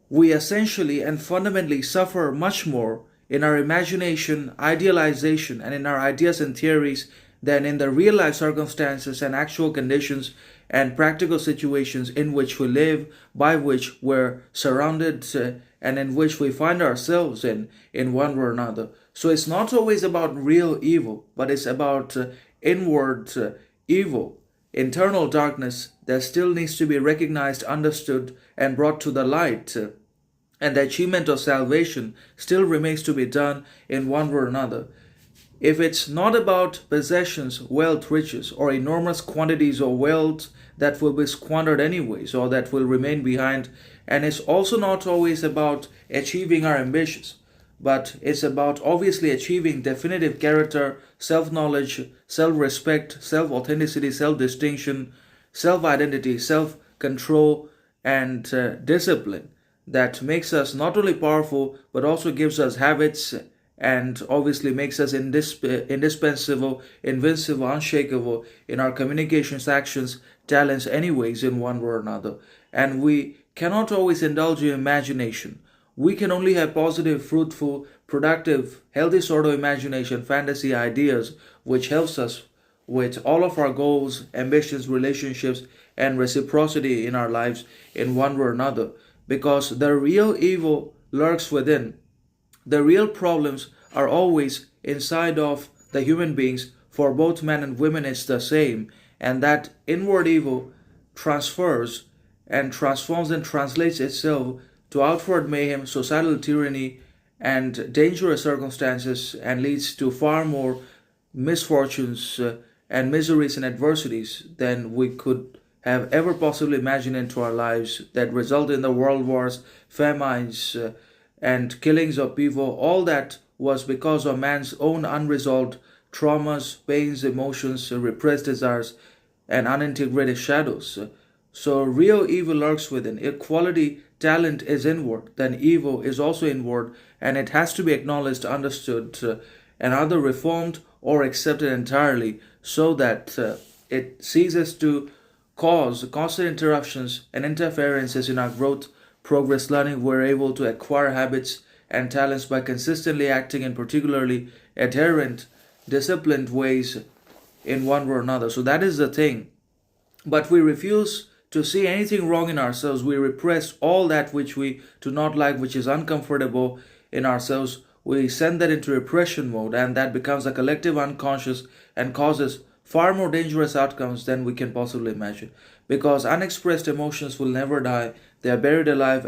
we essentially and fundamentally suffer much more in our imagination, idealization, and in our ideas and theories than in the real life circumstances and actual conditions and practical situations in which we live, by which we're surrounded, and in which we find ourselves in one way or another. So it's not always about real evil, but it's about inward evil, internal darkness that still needs to be recognized, understood, and brought to the light. And the achievement of salvation still remains to be done in one way or another. If it's not about possessions, wealth, riches, or enormous quantities of wealth that will be squandered anyways or that will remain behind, and it's also not always about achieving our ambitions, but it's about obviously achieving definitive character, self knowledge, self respect, self authenticity, self distinction, self identity, self control, and discipline that makes us not only powerful but also gives us habits and obviously makes us indispensable, invincible, unshakable in our communications, actions, talents, anyways, in one way or another. And we cannot always indulge in imagination. We can only have positive, fruitful, productive, healthy sort of imagination, fantasy, ideas, which helps us with all of our goals, ambitions, relationships, and reciprocity in our lives in one way or another. Because the real evil lurks within. The real problems are always inside of the human beings. For both men and women, it's the same. And that inward evil transfers and transforms and translates itself to outward mayhem, societal tyranny, and dangerous circumstances, and leads to far more misfortunes and miseries and adversities than we could have ever possibly imagined into our lives that result in the world wars, famines, and killings of people. All that was because of man's own unresolved traumas, pains, emotions, repressed desires, and unintegrated shadows. So real evil lurks within. If quality talent is inward, then evil is also inward, and it has to be acknowledged, understood, and either reformed or accepted entirely so that it ceases to cause constant interruptions and interferences in our growth, progress, learning. We're able to acquire habits and talents by consistently acting in particularly adherent, disciplined ways in one way or another. So that is the thing. But we refuse to see anything wrong in ourselves. We repress all that which we do not like, which is uncomfortable in ourselves. We send that into repression mode, and that becomes a collective unconscious and causes far more dangerous outcomes than we can possibly imagine. Because unexpressed emotions will never die, they are buried alive